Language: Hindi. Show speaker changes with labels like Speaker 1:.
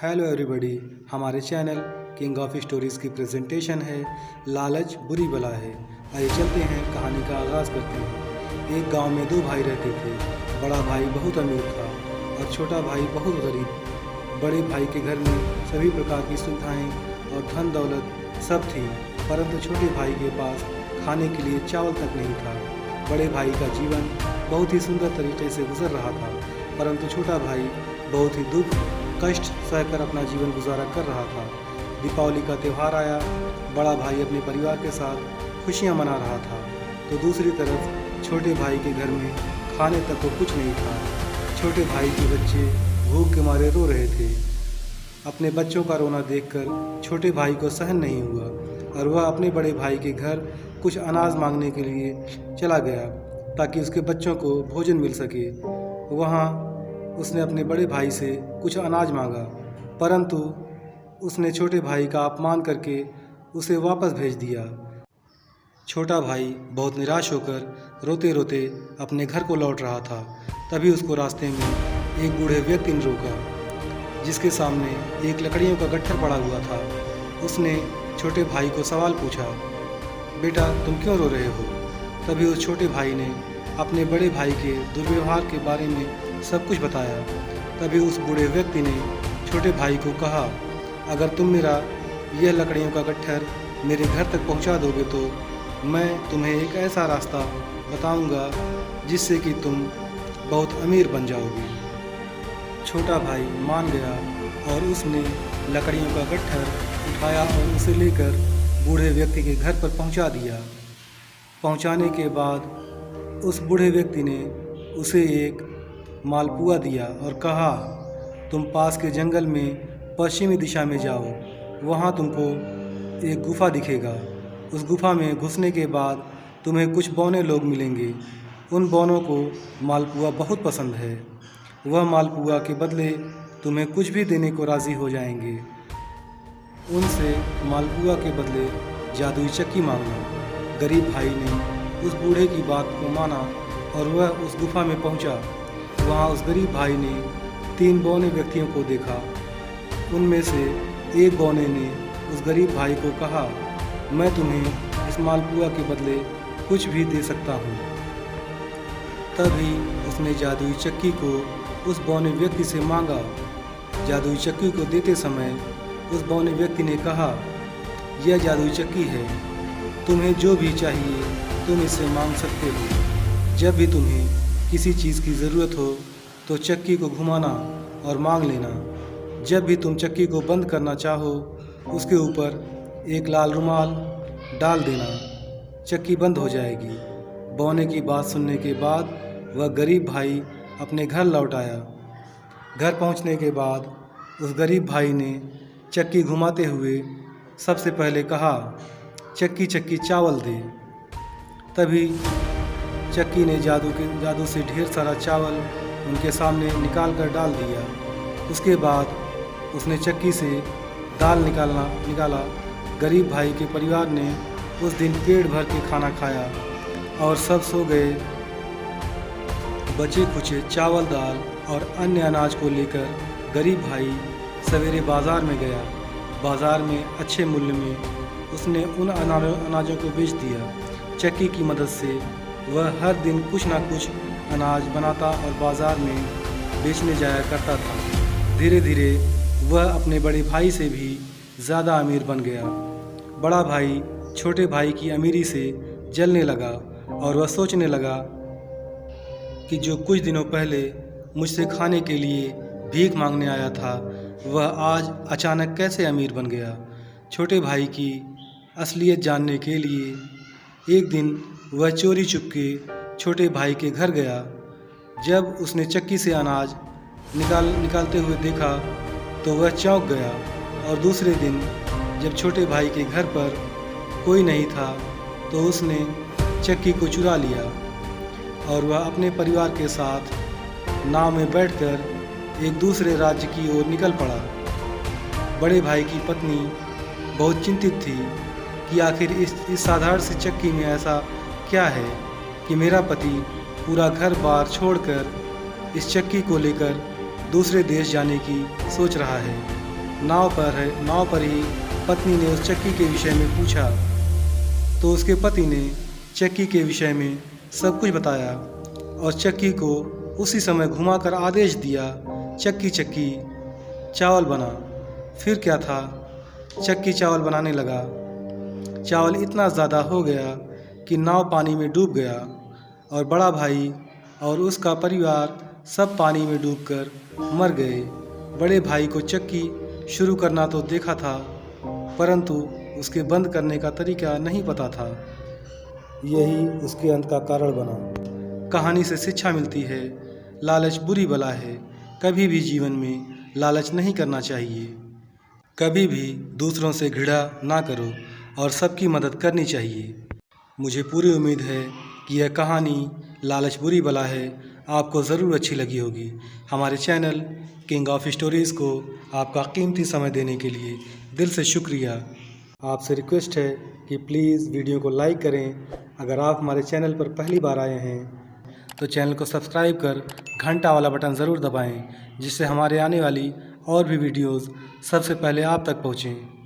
Speaker 1: हेलो एवरीबॉडी, हमारे चैनल किंग ऑफ स्टोरीज़ की प्रेजेंटेशन है लालच बुरी बला है। आइए चलते हैं, कहानी का आगाज़ करते हैं। एक गांव में दो भाई रहते थे। बड़ा भाई बहुत अमीर था और छोटा भाई बहुत गरीब। बड़े भाई के घर में सभी प्रकार की सुविधाएं और धन दौलत सब थी, परंतु छोटे भाई के पास खाने के लिए चावल तक नहीं था। बड़े भाई का जीवन बहुत ही सुंदर तरीके से गुजर रहा था, परंतु छोटा भाई बहुत ही दुख कष्ट सहकर अपना जीवन गुजारा कर रहा था। दीपावली का त्यौहार आया। बड़ा भाई अपने परिवार के साथ खुशियां मना रहा था, तो दूसरी तरफ छोटे भाई के घर में खाने तक तो कुछ नहीं था। छोटे भाई के बच्चे भूख के मारे रो रहे थे। अपने बच्चों का रोना देखकर छोटे भाई को सहन नहीं हुआ और वह अपने बड़े भाई के घर कुछ अनाज मांगने के लिए चला गया ताकि उसके बच्चों को भोजन मिल सके। वहाँ उसने अपने बड़े भाई से कुछ अनाज मांगा, परंतु उसने छोटे भाई का अपमान करके उसे वापस भेज दिया। छोटा भाई बहुत निराश होकर रोते रोते अपने घर को लौट रहा था। तभी उसको रास्ते में एक बूढ़े व्यक्ति ने रोका, जिसके सामने एक लकड़ियों का गट्ठर पड़ा हुआ था। उसने छोटे भाई को सवाल पूछा, बेटा तुम क्यों रो रहे हो? तभी उस छोटे भाई ने अपने बड़े भाई के दुर्व्यवहार के बारे में सब कुछ बताया। तभी उस बूढ़े व्यक्ति ने छोटे भाई को कहा, अगर तुम मेरा यह लकड़ियों का गट्ठर मेरे घर तक पहुंचा दोगे तो मैं तुम्हें एक ऐसा रास्ता बताऊंगा जिससे कि तुम बहुत अमीर बन जाओगे। छोटा भाई मान गया और उसने लकड़ियों का गट्ठर उठाया और उसे लेकर बूढ़े व्यक्ति के घर पर पहुंचा दिया। पहुंचाने के बाद उस बूढ़े व्यक्ति ने उसे एक मालपुआ दिया और कहा, तुम पास के जंगल में पश्चिमी दिशा में जाओ, वहाँ तुमको एक गुफा दिखेगा। उस गुफा में घुसने के बाद तुम्हें कुछ बौने लोग मिलेंगे। उन बौनों को मालपुआ बहुत पसंद है। वह मालपुआ के बदले तुम्हें कुछ भी देने को राज़ी हो जाएंगे। उनसे मालपुआ के बदले जादुई चक्की मांगना। गरीब भाई ने उस बूढ़े की बात को माना और वह उस गुफा में पहुंचा। वहां उस गरीब भाई ने 3 बौने व्यक्तियों को देखा। उनमें से एक बौने ने उस गरीब भाई को कहा, मैं तुम्हें इस मालपुआ के बदले कुछ भी दे सकता हूँ। तभी उसने जादुई चक्की को उस बौने व्यक्ति से मांगा। जादुई चक्की को देते समय उस बौने व्यक्ति ने कहा, यह जादुई चक्की है, तुम्हें जो भी चाहिए तुम इससे मांग सकते हो। जब भी तुम्हें किसी चीज़ की ज़रूरत हो तो चक्की को घुमाना और मांग लेना। जब भी तुम चक्की को बंद करना चाहो उसके ऊपर एक लाल रुमाल डाल देना, चक्की बंद हो जाएगी। बौने की बात सुनने के बाद वह गरीब भाई अपने घर लौट आया। घर पहुंचने के बाद उस गरीब भाई ने चक्की घुमाते हुए सबसे पहले कहा, चक्की चक्की चावल दे। तभी चक्की ने जादू से ढेर सारा चावल उनके सामने निकाल कर डाल दिया। उसके बाद उसने चक्की से दाल निकाला। गरीब भाई के परिवार ने उस दिन पेट भर के खाना खाया और सब सो गए। बचे खुचे चावल दाल और अन्य अनाज को लेकर गरीब भाई सवेरे बाज़ार में गया। बाज़ार में अच्छे मूल्य में उसने उन अनाजों को बेच दिया। चक्की की मदद से वह हर दिन कुछ ना कुछ अनाज बनाता और बाज़ार में बेचने जाया करता था। धीरे धीरे वह अपने बड़े भाई से भी ज़्यादा अमीर बन गया। बड़ा भाई छोटे भाई की अमीरी से जलने लगा और वह सोचने लगा कि जो कुछ दिनों पहले मुझसे खाने के लिए भीख मांगने आया था वह आज अचानक कैसे अमीर बन गया। छोटे भाई की असलियत जानने के लिए एक दिन वह चोरी चुपके छोटे भाई के घर गया। जब उसने चक्की से अनाज निकालते हुए देखा तो वह चौंक गया और दूसरे दिन जब छोटे भाई के घर पर कोई नहीं था तो उसने चक्की को चुरा लिया और वह अपने परिवार के साथ नाव में बैठकर एक दूसरे राज्य की ओर निकल पड़ा। बड़े भाई की पत्नी बहुत चिंतित थी कि आखिर इस साधारण सी चक्की में ऐसा क्या है कि मेरा पति पूरा घर बार छोड़कर इस चक्की को लेकर दूसरे देश जाने की सोच रहा है। नाव पर ही पत्नी ने उस चक्की के विषय में पूछा तो उसके पति ने चक्की के विषय में सब कुछ बताया और चक्की को उसी समय घुमाकर आदेश दिया, चक्की चक्की चावल बना। फिर क्या था, चक्की चावल बनाने लगा। चावल इतना ज़्यादा हो गया कि नाव पानी में डूब गया और बड़ा भाई और उसका परिवार सब पानी में डूबकर मर गए। बड़े भाई को चक्की शुरू करना तो देखा था, परंतु उसके बंद करने का तरीका नहीं पता था। यही उसके अंत का कारण बना। कहानी से शिक्षा मिलती है, लालच बुरी बला है। कभी भी जीवन में लालच नहीं करना चाहिए। कभी भी दूसरों से घृणा ना करो और सबकी मदद करनी चाहिए। मुझे पूरी उम्मीद है कि यह कहानी लालच बुरी बला है आपको ज़रूर अच्छी लगी होगी। हमारे चैनल किंग ऑफ स्टोरीज़ को आपका कीमती समय देने के लिए दिल से शुक्रिया। आपसे रिक्वेस्ट है कि प्लीज़ वीडियो को लाइक करें। अगर आप हमारे चैनल पर पहली बार आए हैं तो चैनल को सब्सक्राइब कर घंटा वाला बटन ज़रूर दबाएं, जिससे हमारे आने वाली और भी वीडियोज़ सबसे पहले आप तक पहुँचें।